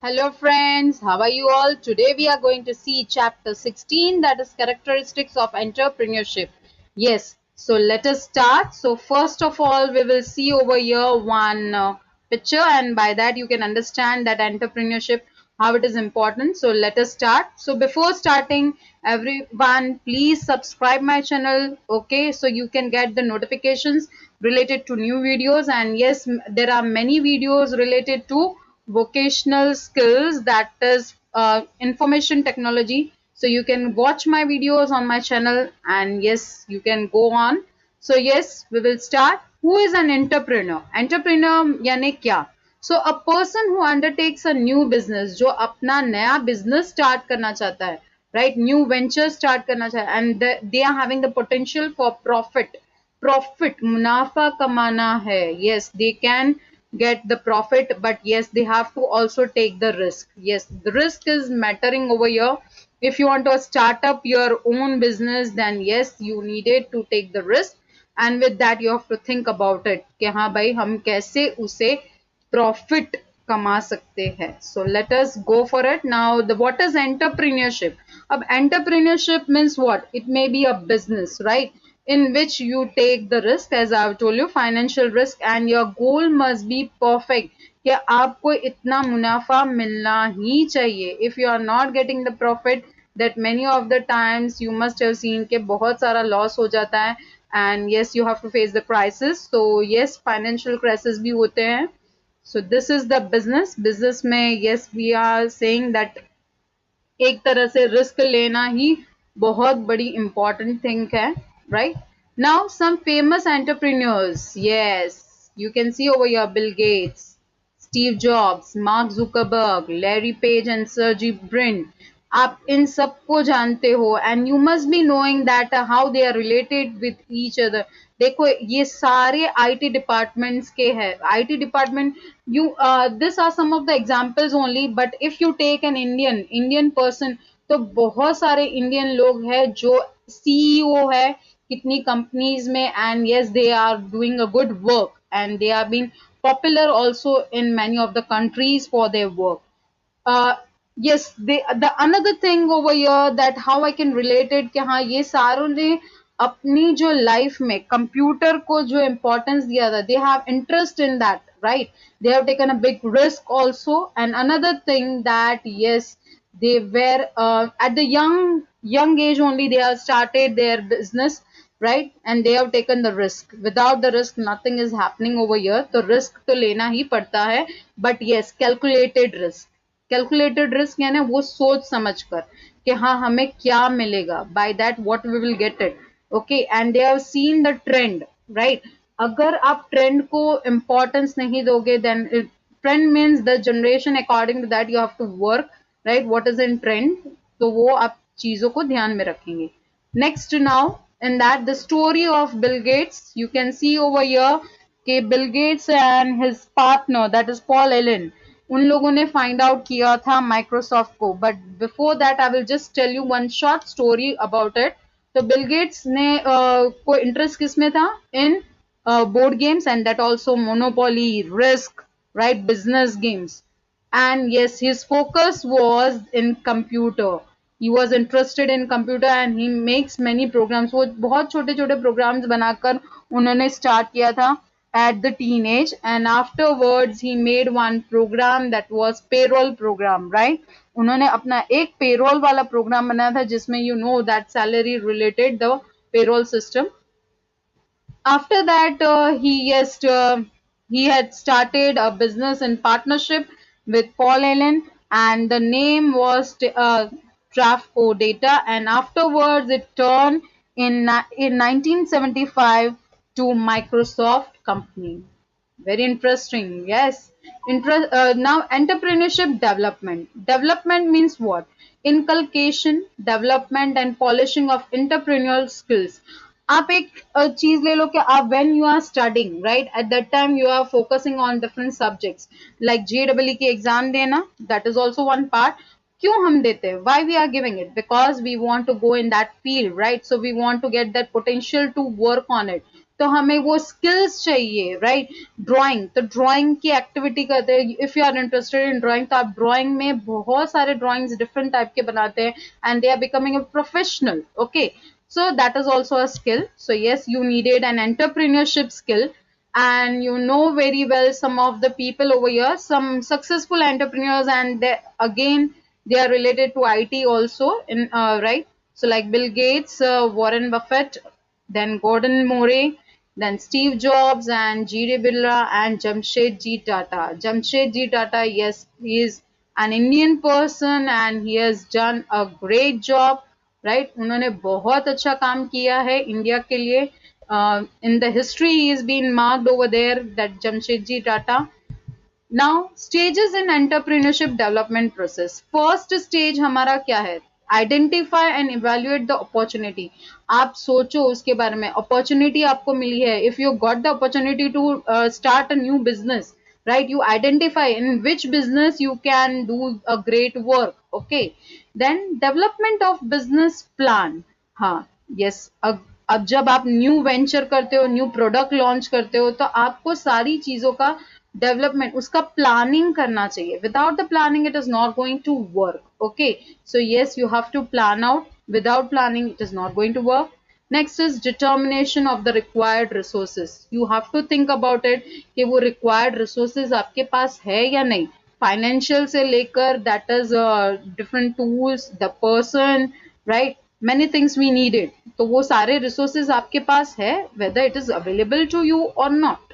Hello friends, how are you all? Today we are going to see chapter 16, that is characteristics of entrepreneurship. Yes, so let us start. So first of all we will see over here one picture, and by that you can understand that entrepreneurship, how it is important. So let us start. So before starting, everyone please subscribe my channel, okay, so you can get the notifications related to new videos. And yes, there are many videos related to vocational skills, that is information technology. So you can watch my videos on my channel, and yes, you can go on. So yes, we will start. Who is an entrepreneur? Entrepreneur यानी क्या? So a person who undertakes a new business, जो अपना नया business start करना चाहता है, right? New venture start करना चाहता है, and they are having the potential for profit, मुनाफा कमाना है. Yes, they can get the profit, but yes, they have to also take the risk. Yes, the risk is mattering over here. If you want to start up your own business, then yes, you needed to take the risk, and with that you have to think about it कि हाँ भाई हम कैसे उसे profit कमा सकते हैं. So let us go for it. Now the what is entrepreneurship? अब entrepreneurship means what? It may be a business, right, in which you take the risk, as I've told you, financial risk, and your goal must be perfect कि आपको इतना मुनाफा मिलना ही चाहिए. If you are not getting the profit, that many of the times you must have seen कि बहुत सारा loss हो जाता है, and yes, you have to face the crisis. So yes, financial crisis भी होते हैं. So this is the business में yes, we are saying that एक तरह से रिस्क लेना ही बहुत बड़ी important thing है, right? Now some famous entrepreneurs, yes, you can see over here Bill Gates, Steve Jobs, Mark Zuckerberg, Larry Page and Sergey Brin. आप इन सबको जानते हो, and you must be knowing that how they are related with each other. देखो ये सारे IT departments के हैं. IT department, you this are some of the examples only, but if you take an Indian person, तो बहुत सारे Indian लोग हैं जो CEO है कितनी कंपनीज में, and yes, they are doing a good work, and they are being popular also in many of the countries for their work. uh, yes, the another thing over here, that how I can relate it कि हाँ ये सारों ने अपनी जो life में computer को जो इम्पोर्टेंस दिया था, they have interest in that, right? They have taken a big risk also. And another thing that yes, they were at the young age only they have started their business, right? And they have taken the risk. Without the risk nothing is happening over here. तो risk तो लेना ही पड़ता है, but yes, calculated risk. Calculated risk यानी वो सोच समझ कर कि हाँ हमें क्या मिलेगा, by that what we will get it, okay. And they have seen the trend, right? अगर आप ट्रेंड को इम्पोर्टेंस नहीं दोगे, then trend means the generation according to that you have to work, right? What is in trend, तो वो आप चीजों को ध्यान में रखेंगे. Next, now in that the story of Bill Gates, you can see over here कि Bill Gates and his partner, that is Paul Allen, उन लोगों ने फाइंड आउट किया था माइक्रोसॉफ्ट को. But before that I will just tell you one short story about it. तो Bill Gates ने को इंटरेस्ट किस में था? In board games, and that also Monopoly, risk, right, business games. And yes, his focus was in computer. He was interested in computer and he makes many programs. वो बहुत छोटे छोटे programs बनाकर उन्होंने start किया था at the teenage, and afterwards he made one program that was payroll program, right? उन्होंने अपना एक payroll वाला program बनाया था जिसमें you know that salary related the payroll system. After that he had started a business in partnership with Paul Allen, and the name was Trafco Data, and afterwards it turned in 1975 to Microsoft company. Very interesting. Yes. Now entrepreneurship development. Development means what? Inculcation, development and polishing of entrepreneurial skills. आप एक चीज ले लो कि आप when you are studying, right, at that time you are focusing on different subjects like JEE की exam देना, that is also one part. क्यों हम देते हैं? Why we are giving it? Because we want to go in that field, right? So we want to get that potential to work on it. तो हमें वो skills चाहिए, right. Drawing, तो drawing की एक्टिविटी करते हैं। If you are interested in drawing, तो आप ड्राइंग में बहुत सारे ड्राइंग्स डिफरेंट टाइप के बनाते हैं and they are becoming a professional, okay. So that is also a skill. So yes, you needed an entrepreneurship skill, and you know very well some of the people over here, some successful entrepreneurs, and they, again they are related to IT also in right. So like Bill Gates, Warren Buffett, then Gordon Moore, then Steve Jobs, and G.D. Birla, and Jamshedji Tata. Jamshedji Tata, yes, he is an Indian person and he has done a great job, right. उन्होंने बहुत अच्छा काम किया है India के लिए। In the history he is been marked over there, that Jamshedji Tata. Now stages in entrepreneurship development process. First stage हमारा क्या है? Identify and evaluate the opportunity. आप सोचो उसके बारे में, अपॉर्चुनिटी आपको मिली है। If you got the opportunity to start a new business, right, you identify in which business you can do a great work, okay. Then development of business plan, हाँ, yes, अब जब आप न्यू वेंचर करते हो, new product launch करते हो, तो आपको सारी चीजों का डेवलपमेंट, उसका प्लानिंग करना चाहिए। Without the planning it is not going to work, okay. So yes, you have to plan out. Without planning it is not going to work. Next is determination of the required resources. You have to think about it कि वो required resources आपके पास है या नहीं। Financial से लेकर, that is different tools, the person, right, many things we needed. तो वो सारे रिसोर्सेज आपके पास है, whether it is available to you और not.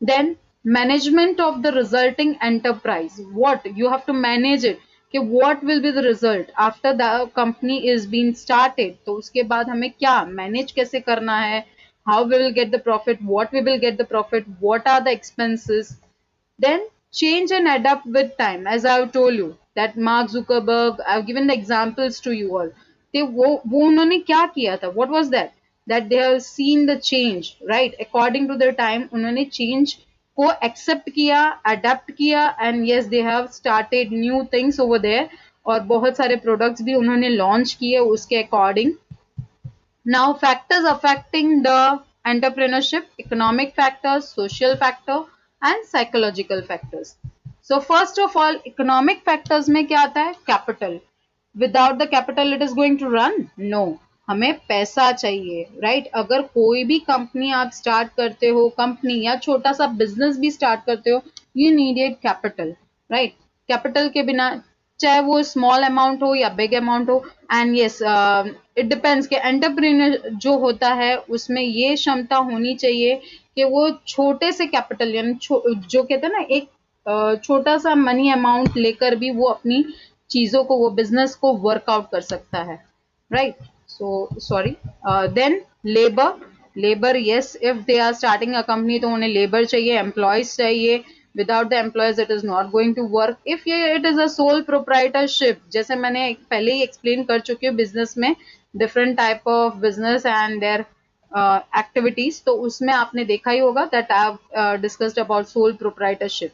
Then management of the resulting enterprise. What you have to manage it, कि what will be the result after the company is being started. तो उसके बाद हमें क्या manage कैसे करना है, how we will get the profit, what we will get the profit, what are the expenses. Then change and adapt with time. As I have told you that Mark Zuckerberg, I have given the examples to you all. वो उन्होंने क्या किया था? What was that? That they have seen the change, right? According to their time, उन्होंने change को accept किया, adapt किया, and yes, they have started new things over there. और बहुत सारे products भी उन्होंने launch किए उसके according. Now, factors affecting the entrepreneurship: economic factors, social factor, and psychological factors. So, first of all, economic factors में क्या आता है? Capital. Without the capital, it is going to run? No. हमें पैसा चाहिए, राइट। अगर कोई भी कंपनी आप स्टार्ट करते हो, कंपनी या छोटा सा बिजनेस भी स्टार्ट करते हो, you needed capital, right. Capital के बिना, चाहे वो स्मॉल अमाउंट हो या बिग अमाउंट हो, एंड यस, इट डिपेंड्स कि एंटरप्रेन्योर जो होता है उसमें ये क्षमता होनी चाहिए कि वो छोटे से कैपिटल, यानी जो कहते हैं ना, एक छोटा सा मनी अमाउंट लेकर भी वो अपनी चीजों को, वो बिजनेस को वर्कआउट कर सकता है, right. So sorry. Then labour, yes, if they are starting a company तो उन्हें लेबर चाहिए, एम्प्लॉयज चाहिए। without the employees it is not going to work. if it is a sole proprietorship, जैसे मैंने पहले ही explain कर चुकी हूँ बिजनेस में different type of business and their activities, तो उसमें आपने देखा ही होगा that I have discussed about sole proprietorship.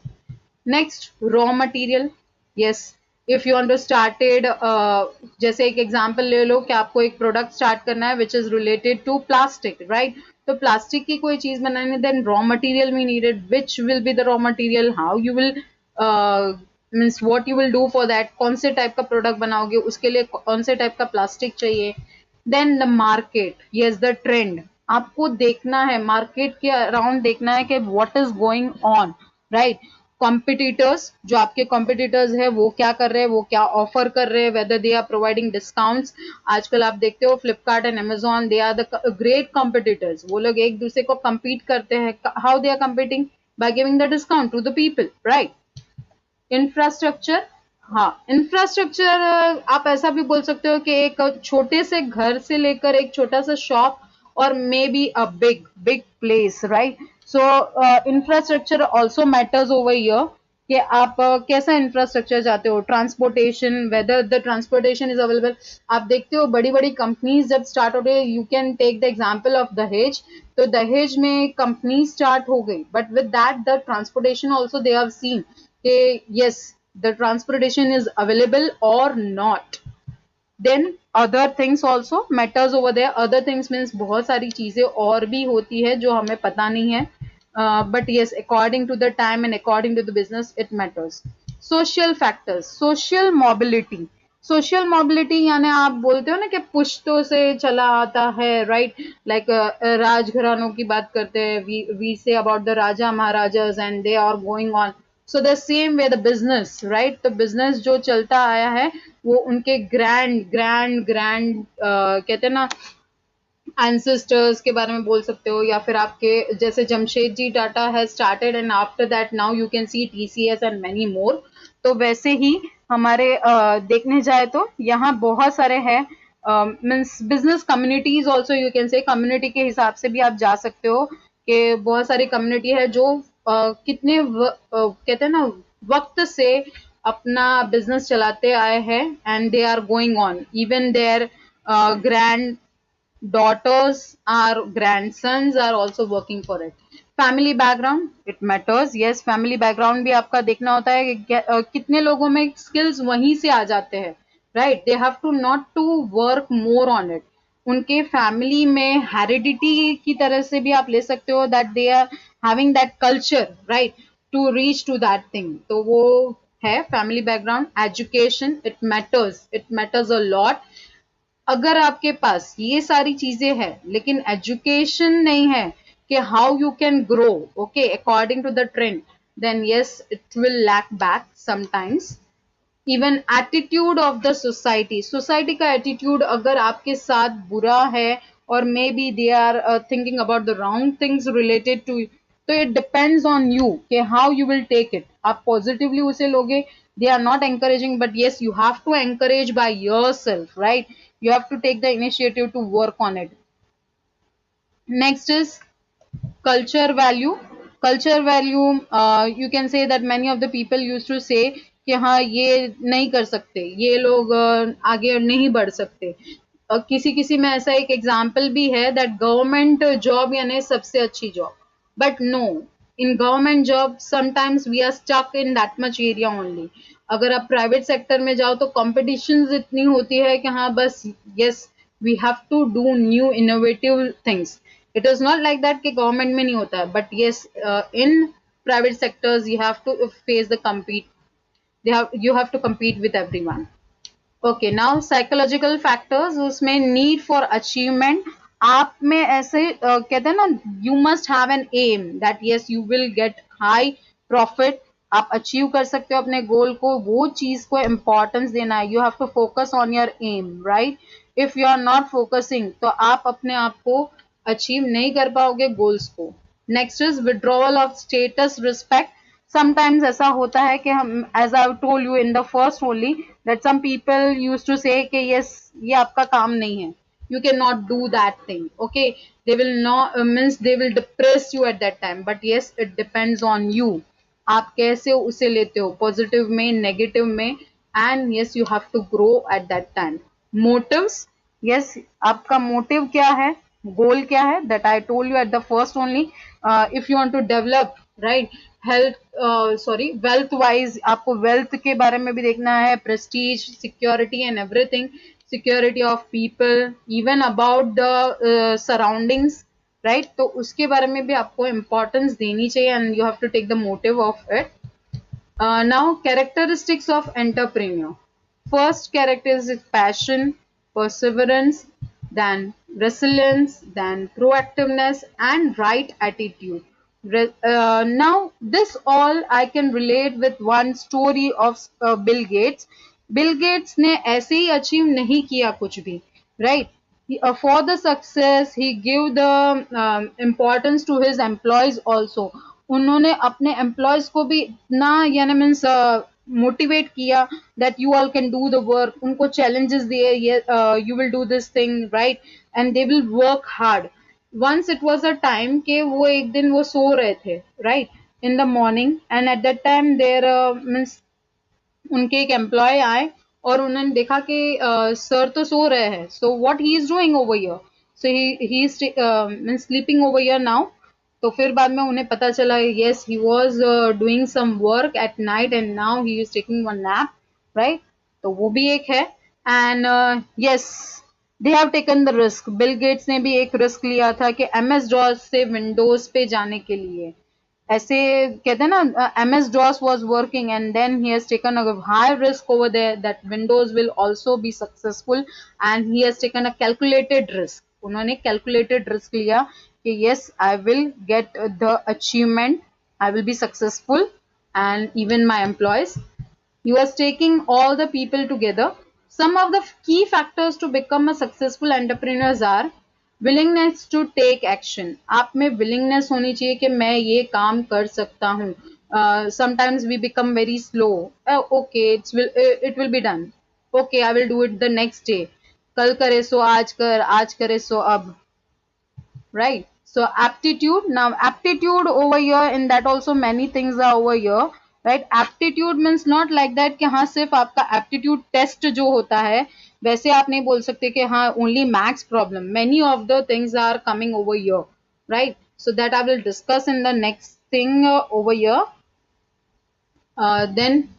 Next, raw material. Yes, if you want to started, जैसे एक एग्जांपल ले लो कि आपको एक प्रोडक्ट स्टार्ट करना है which is related to plastic, right? तो प्लास्टिक की कोई चीज बनानी, then raw material we needed. which will be the raw material, how you will means what you will do for that, कौन से टाइप का प्रोडक्ट बनाओगे, उसके लिए कौन से टाइप का प्लास्टिक चाहिए. Then the market, yes, the trend. आपको देखना है, मार्केट के अराउंड देखना है कि what is going on, right? Competitors, जो आपके कॉम्पिटिटर्स है वो क्या कर रहे हैं, वो क्या ऑफर कर रहे हैं, whether they are providing discounts. आजकल आप देखते हो Flipkart and Amazon, they are the great competitors. वो लोग एक दूसरे को compete करते हैं. How they are competing? by giving the discount to the people, right? Infrastructure, हाँ, इंफ्रास्ट्रक्चर आप ऐसा भी बोल सकते हो कि एक छोटे से घर से लेकर एक छोटा सा शॉप और may be a big big place, right? So infrastructure also matters over here कि आप कैसा इंफ्रास्ट्रक्चर चाहते हो. Transportation, whether the transportation is available. आप देखते हो बड़ी बड़ी कंपनीज जब स्टार्ट हो रही, you can take the example of Dahej. तो दहेज में कंपनी स्टार्ट हो गई, but with that the transportation also they have seen कि yes, the transportation is available or not. Then other things also matters over there. Other things means बहुत सारी चीजें और भी होती है जो हमें पता नहीं है, but yes according to the time and according to the business it matters. Social factors, social mobility. Social mobility यानी आप बोलते हो ना कि पुश्तों से चला आता है, राइट. लाइक राजघरानों की बात करते हैं, we say about the raja maharajas and they are going on. So the same way the business, right. तो बिजनेस जो चलता आया है वो उनके ग्रैंड ग्रैंड ग्रैंड कहते हैं ना एंसेस्टर्स के बारे में बोल सकते हो, या फिर आपके जैसे Jamshedji Tata has started and after that now you can see TCS and many more. तो वैसे ही हमारे देखने जाए तो यहाँ बहुत सारे हैं. Means business communities also you can say, community के हिसाब से भी आप जा सकते हो कि बहुत सारी कम्युनिटी है जो कहते हैं ना वक्त से अपना बिजनेस चलाते आए हैं and they are going on. Even their grand daughters or grandsons are also working for it. Family background it matters. Yes, family background भी आपका देखना होता है कि कितने लोगों में स्किल्स वहीं से आ जाते हैं, right. They have to not to work more on it. उनके फैमिली में हेरिडिटी की तरह से भी आप ले सकते हो that they are having that culture, right, to reach to that thing. तो वो है family background. Education it matters a lot. अगर आपके पास ये सारी चीजें हैं लेकिन एजुकेशन नहीं है कि how you can grow okay according to the trend, then yes it will lack back sometimes. Even attitude of the society, society का एटीट्यूड अगर आपके साथ बुरा है और maybe they are thinking about the wrong things related to, तो it depends on you कि how you will take it. आप पॉजिटिवली उसे लोगे, they are not encouraging, but yes you have to encourage by yourself, right. You have to take the initiative to work on it. Next is culture value. Culture value, you can say that many of the people used to say कि हाँ ये नहीं कर सकते, ये लोग आगे नहीं बढ़ सकते. किसी किसी में ऐसा एक एग्जाम्पल भी है दैट गवर्नमेंट जॉब यानी सबसे अच्छी job, but no, in government job sometimes we are stuck in that much area only. अगर आप प्राइवेट सेक्टर में जाओ तो कॉम्पिटिशन इतनी होती है कि हाँ बस yes we have to do new innovative things. It is not like that कि गवर्नमेंट में नहीं होता है, but yes in private sectors you have to face the compete, you have to compete with everyone. Okay now psychological factors, उसमें need for achievement. आप में ऐसे कहते हैं ना you must have an aim that yes you will get high profit. आप achieve कर सकते हो अपने गोल को, वो चीज को इम्पोर्टेंस देना है. You have to focus on your aim, right. If you are not focusing तो आप अपने आप को अचीव नहीं कर पाओगे गोल्स को. Next is withdrawal of status respect. Sometimes ऐसा होता है कि हम as I told you in the first only that some people used to say कि yes ये आपका काम नहीं है, you cannot do that thing, okay. They will not means they will depress you at that time, but yes it depends on you. आप कैसे उसे लेते हो, पॉजिटिव में, नेगेटिव में, and yes you have to grow at that time. Motives, yes आपका motive क्या है, गोल क्या है, that I told you at the first only. If you want to develop, right, health sorry wealth wise आपको wealth के बारे में भी देखना है, prestige, security and everything, security of people, even about the surroundings, right. तो उसके बारे में भी आपको इम्पोर्टेंस देनी चाहिए and you have to take the motive of it. Now characteristics of entrepreneur. First character is passion, perseverance, then resilience, then proactiveness and right attitude. Now this all I can relate with one story of Bill Gates. Bill Gates ने ऐसे ही achieve नहीं किया कुछ भी, right. For the success he give the importance to his employees also. उन्होंने अपने employees को भी इतना यानी मीन्स मोटिवेट किया that you all can do the work. उनको चैलेंजेस दिए, you will do this thing, right, and they will work hard. once it was a time के वो एक दिन वो सो रहे थे, right, in the morning, and at that time there means उनके एक एम्प्लॉय आए और उन्होंने देखा कि सर तो सो रहे हैं, so what he is doing over here, so he is means sleeping over here now. तो फिर बाद में उन्हें पता चला yes he was doing some work at night and now he is taking one nap, right. तो वो भी एक है. And yes, they have taken the risk. Bill Gates ने भी एक रिस्क लिया था कि MS DOS से विंडोज पे जाने के लिए। ऐसे कहते हैं ना, MS DOS was working and then he has taken a high risk over there that Windows will also be successful and he has taken a calculated risk. उन्होंने calculated risk लिया कि yes, I will get the achievement, I will be successful and even my employees. He was taking all the people together. Some of the key factors to become a successful entrepreneurs are willingness to take action. आप में willingness होनी चाहिए कि मैं ये काम कर सकता हूँ. Sometimes we become very slow. Okay, it will be done. Okay, I will do it the next day. कल करे सो आज कर, आज करे सो अब. Right? So aptitude, now aptitude over here, in that also many things are over here. Right? Aptitude means not like that कि हाँ सिर्फ आपका aptitude test जो होता है वैसे आप नहीं बोल सकते कि हाँ only max problem. Many of the things are coming over here. Right? So that I will discuss in the next thing over here. Then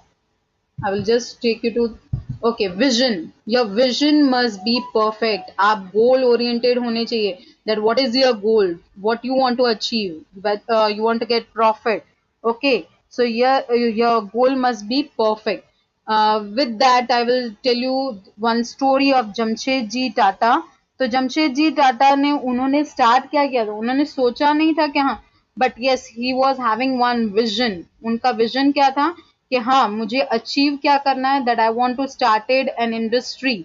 I will just take you to, okay, vision. Your vision must be perfect. आप goal oriented होने चाहिए. That what is your goal? What you want to achieve? But you want to get profit. Okay. So your goal must be perfect. With that, I will tell you one story of Jamshedji Tata. तो जमशेदजी टाटा ने उन्होंने start क्या किया था? उन्होंने सोचा नहीं था कि हाँ, but yes he was having one vision. उनका विजन क्या था कि हाँ मुझे अचीव क्या करना है, that I want to started an industry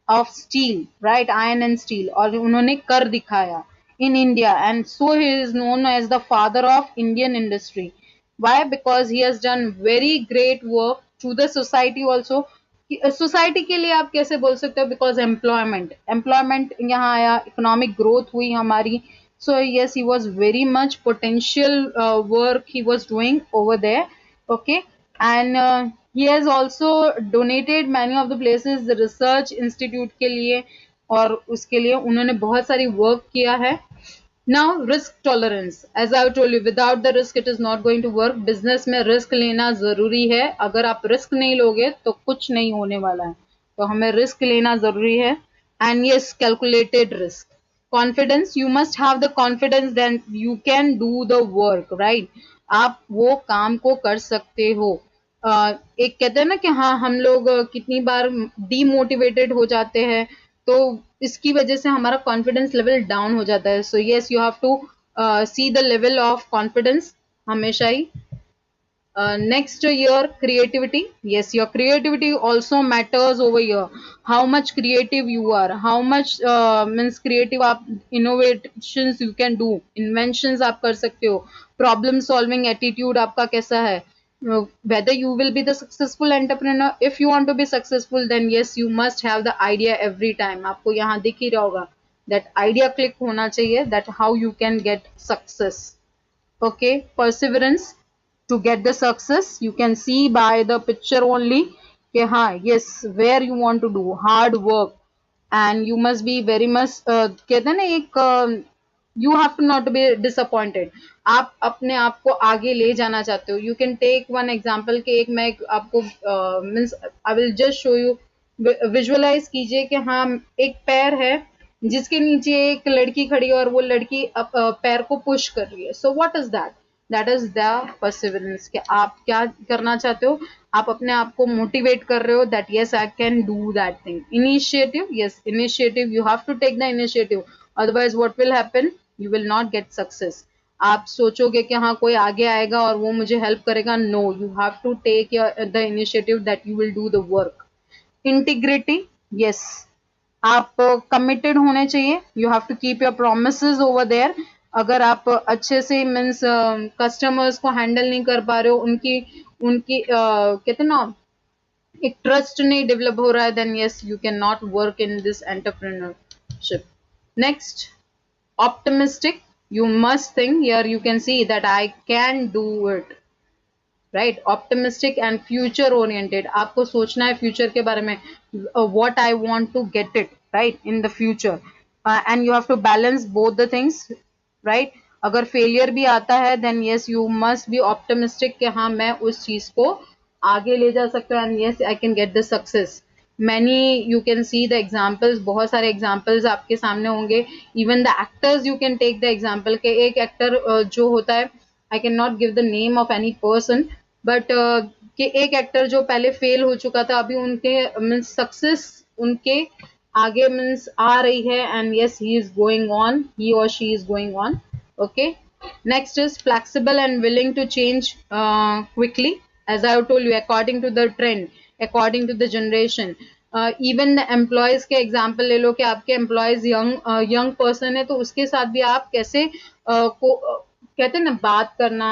of steel, right, iron and steel, और उन्होंने कर दिखाया in India and so he is known as the father of Indian industry. Why? Because he has done very great work to the society also. Society के लिए आप कैसे बोल सकते हो? बिकॉज एम्प्लॉयमेंट यहाँ आया, इकोनॉमिक ग्रोथ हुई हमारी. So yes, he was very much potential work he was doing over there. Okay, and he has also donated many of the places the research institute के लिए, और उसके लिए उन्होंने बहुत सारी work किया है. Now risk tolerance, as I told you, without the risk it is not going to work. Business में risk लेना जरूरी है. अगर आप risk नहीं लोगे तो कुछ नहीं होने वाला है. तो हमें risk लेना जरूरी है. And yes, calculated risk. Confidence, you must have the confidence that you can do the work, right? आप वो काम को कर सकते हो. एक कहते हैं ना कि हाँ हम लोग कितनी बार डीमोटिवेटेड हो जाते हैं, तो इसकी वजह से हमारा कॉन्फिडेंस लेवल डाउन हो जाता है. So yes, you have to see the level of confidence हमेशा ही. Next, your creativity. Yes, your creativity also matters over here. How much creative you are, how much means creative आप innovations you can do, inventions आप कर सकते हो, problem solving attitude आपका कैसा है. Whether you will be the successful entrepreneur, if you want to be successful, then yes, you must have the idea every time. आपको यहाँ दिख ही रहा होगा that idea click होना चाहिए, that how you can get success. Okay, perseverance to get the success. You can see by the picture only कि हाँ yes, where you want to do hard work and you must be very much कहते हैं ना एक you have to not be disappointed. आप अपने आप को आगे ले जाना चाहते हो. You can take one example कि एक मैं आपको means I will just show you, visualize कीजिए कि हाँ एक पैर है जिसके नीचे एक लड़की खड़ी है और वो लड़की पैर को पुश कर रही है. So what is that? That is the perseverance. कि आप क्या करना चाहते हो? आप अपने आप को मोटिवेट कर रहे हो that yes I can do that thing. Initiative, yes initiative, you have to take the initiative, otherwise what will happen, you will not get success. आप सोचोगे कि हाँ कोई आगे आएगा और वो मुझे हेल्प करेगा. No, you have to take the initiative that you will do the work. Integrity, yes, आप कमिटेड होने चाहिए. You have to keep your promises over there. अगर आप अच्छे से मीन्स कस्टमर्स को हैंडल नहीं कर पा रहे हो, उनकी उनकी कहते हैं ना एक ट्रस्ट नहीं डेवलप हो रहा है, then yes you can not work in this entrepreneurship. Next, optimistic. You must think here, you can see that I can do it, right? Optimistic and future oriented. आपको सोचना है फ्यूचर के बारे में, what I want to get it right in the future, and you have to balance both the things, right? अगर failure भी आता है then yes you must be optimistic कि हाँ मैं उस चीज को आगे ले जा सकता हूँ and yes I can get the success. many you can see the examples, बहुत सारे examples आपके सामने होंगे. Even the actors you can take the example के एक actor जो होता है, I cannot give the name of any person, but कि एक actor जो पहले fail हो चुका था, अभी उनके means success उनके आगे means आ रही है, and yes he is going on, he or she is going on. Okay. Next is flexible and willing to change quickly, as I have told you, according to the trend, according to the generation. Even the employees के example ले लो कि आपके employees young person है, तो उसके साथ भी आप कैसे कहते हैं ना बात करना,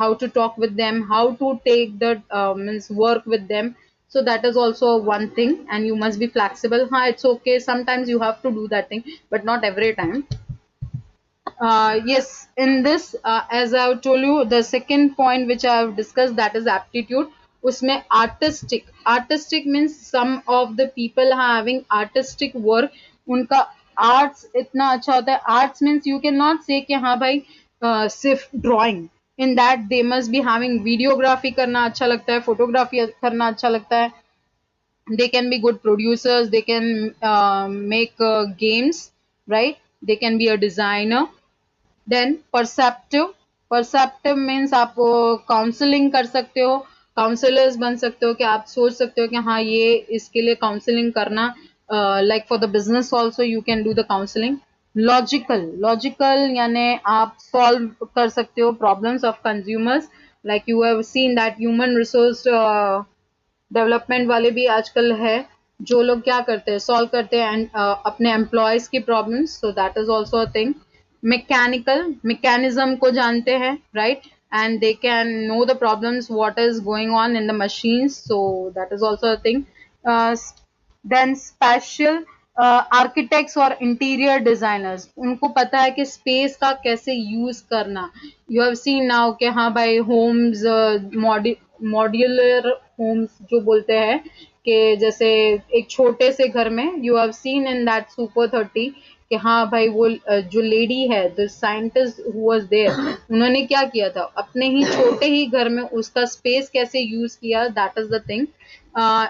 how to talk with them, how to take the means work with them. So that is also one thing, and you must be flexible. It's okay, sometimes you have to do that thing, but not every time. Yes, in this, as I have told you, the second point which I have discussed, that is aptitude. उसमें artistic means some of the people are having artistic work. उनका arts इतना अच्छा होता है. Arts means you cannot say कि हाँ भाई सिर्फ drawing. In that they must be having videography करना अच्छा लगता है, photography करना अच्छा लगता है. They can be good producers, they can make games, right? They can be a designer. Then perceptive means आप काउंसलिंग कर सकते हो, काउंसलर्स बन सकते हो, कि आप सोच सकते हो कि हाँ ये इसके लिए काउंसलिंग करना, like for the business also you can do the counselling. Logical यानी आप सॉल्व कर सकते हो problems of consumers, like you have seen that human resource development वाले भी आजकल है, जो लोग क्या करते हैं, सॉल्व करते हैं अपने एम्प्लॉयज की problems. So that is also a thing. Mechanism को जानते हैं, right, and they can know the problems what is going on in the machines, so that is also a thing. uh, then spatial architects और interior designers, उनको पता है कि space का कैसे यूज करना. यू हैव सीन नाउ कि हाँ भाई होम्स, मॉड्यूलर होम्स जो बोलते हैं, कि जैसे एक छोटे से घर में you have seen in that super 30 कि हाँ भाई वो जो लेडी है, the scientist who was there, उन्होंने क्या किया था, अपने ही छोटे ही घर में उसका स्पेस कैसे यूज किया, that is the thing.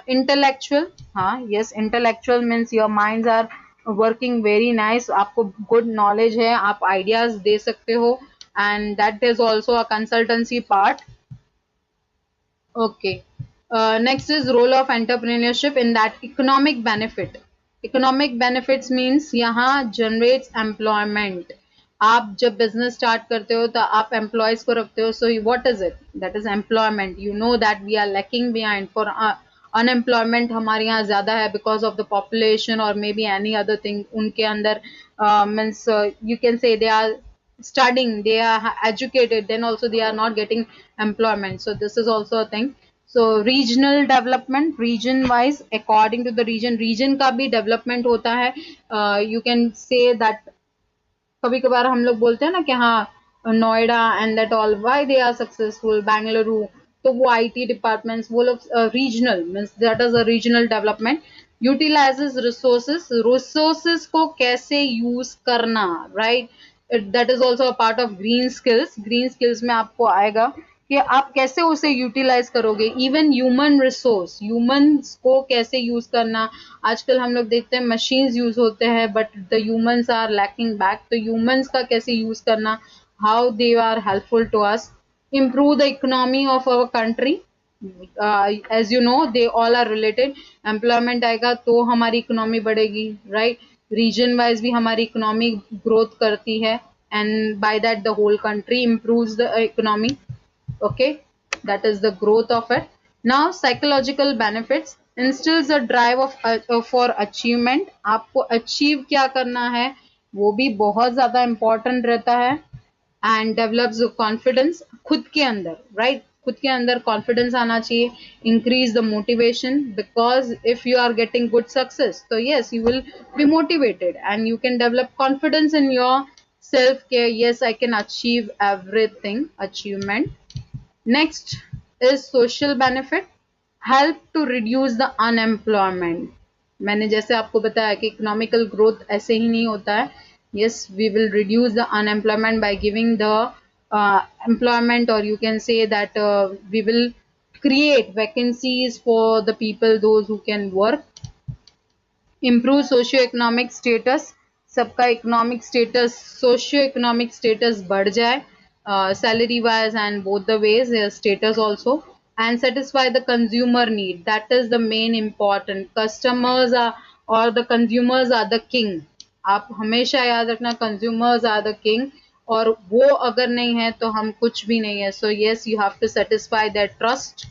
Intellectual, हाँ yes, intellectual means your minds are working very nice, आपको गुड नॉलेज है, आप आइडियाज दे सकते हो, and that is also a consultancy part. Okay. Next is role of entrepreneurship in that economic benefit. Economic benefits means यहाँ generates employment. आप जब business start करते हो तो आप employees को रखते हो. So what is it? That is employment. You know that we are lacking behind for unemployment हमारे यहाँ ज़्यादा है because of the population or maybe any other thing. उनके अंदर means you can say they are studying, they are educated, then also they are not getting employment. So this is also a thing. So regional development, region wise, according to the region का भी development होता है. You can say that कभी कभार हम लोग बोलते हैं ना कि हाँ Noida and that all why they are successful, Bengaluru, तो वो आईटी डिपार्टमेंट्स वो लोग regional means that is a regional development. Utilises resources को कैसे यूज करना, right, that is also a part of green skills में आपको आएगा कि आप कैसे उसे यूटिलाइज करोगे. इवन ह्यूमन्स को कैसे यूज करना. आजकल हम लोग देखते हैं मशीन्स यूज होते हैं but the humans are lacking back, तो ह्यूमन्स का कैसे यूज करना, how they are helpful to us. improve the economy of our country, as you know they all are related. Employment आएगा तो हमारी इकोनॉमी बढ़ेगी, राइट, रीजन वाइज भी हमारी इकोनॉमी ग्रोथ करती है, and by that the whole country improves the economy. Okay, that is the growth of it. Now psychological benefits instills a drive of for achievement. आपको achieve क्या करना है वो भी बहुत ज्यादा important रहता है. And develops confidence खुद के अंदर, right, खुद के अंदर confidence आना चाहिए. Increase the motivation, because if you are getting good success, so yes you will be motivated and you can develop confidence in yourself कि yes I can achieve everything, achievement. Next is social benefit, help to reduce the unemployment. मैंने जैसे आपको बताया कि economical growth ऐसे ही नहीं होता है. yes we will reduce the unemployment by giving the employment, or you can say that we will create vacancies for the people, those who can work, improve socio-economic status, सबका economic status, socio-economic status बढ़ जाए, salary wise and both the ways, their status also, and satisfy the consumer need. That is the main important. Customers are, or the consumers are the king. आप हमेशा याद रखना, consumers are the king, और वो अगर नहीं है तो हम कुछ भी नहीं है. So yes, you have to satisfy their trust.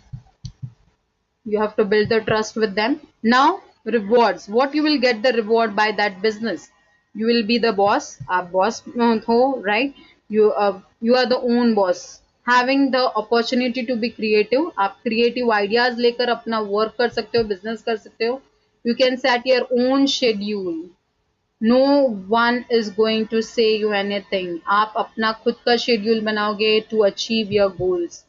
You have to build the trust with them. Now, rewards. What you will get the reward by that business? You will be the boss. आप boss हो, right? You are the own boss. Having the opportunity to be creative. आप creative ideas लेकर अपना work कर सकते हो, business कर सकते हो. You can set your own schedule. No one is going to say you anything. आप अपना खुद का schedule बनाओगे to achieve your goals.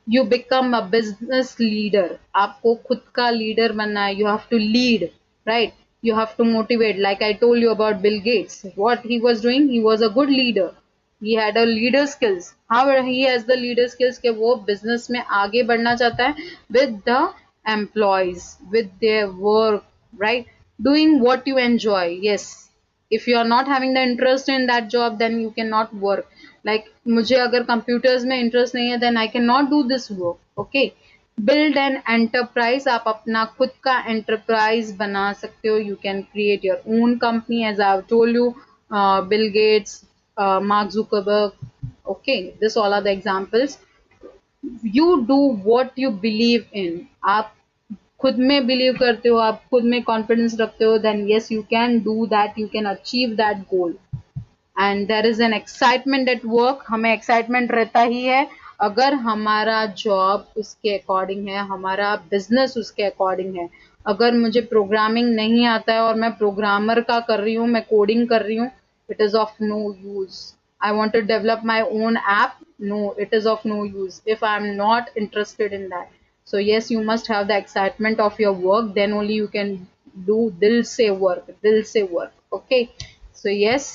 You become a business leader. आपको खुद का leader बनना है. You have to lead, right? You have to motivate. Like I told you about Bill Gates, what he was doing, he was a good leader. He had a leader skills. How he has the leader skills कि वो business में आगे बढ़ना चाहता है with the employees, with their work, right? Doing what you enjoy. Yes, if you are not having the interest in that job, then you cannot work. Like मुझे अगर computers में interest नहीं है, then I cannot do this work. Okay, build an enterprise. आप अपना खुद का enterprise बना सकते हो. You can create your own company, as I've told you. Bill Gates, Mark Zuckerberg. Okay, this all are the examples. You do what you believe in. आप खुद में बिलीव करते हो, आप खुद में कॉन्फिडेंस रखते हो, then yes you can do that, you can achieve that goal. And there is an excitement at work. हमें एक्साइटमेंट रहता ही है अगर हमारा जॉब उसके अकॉर्डिंग है, हमारा बिजनेस उसके अकॉर्डिंग है. अगर मुझे प्रोग्रामिंग नहीं आता है और मैं प्रोग्रामर का कर रही हूँ, मैं कोडिंग कर रही हूँ, it is of no use. I want to develop my own app. No, it is of no use if I'm not interested in that. So yes, you must have the excitement of your work. Then only you can do dil se work. Dil se work. Okay. So yes,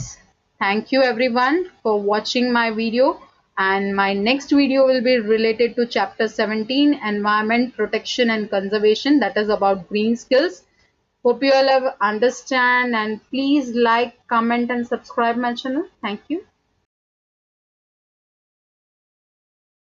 thank you everyone for watching my video. And my next video will be related to chapter 17, environment protection and conservation. That is about green skills. Hope you all have understand, and please like, comment and subscribe my channel. Thank you.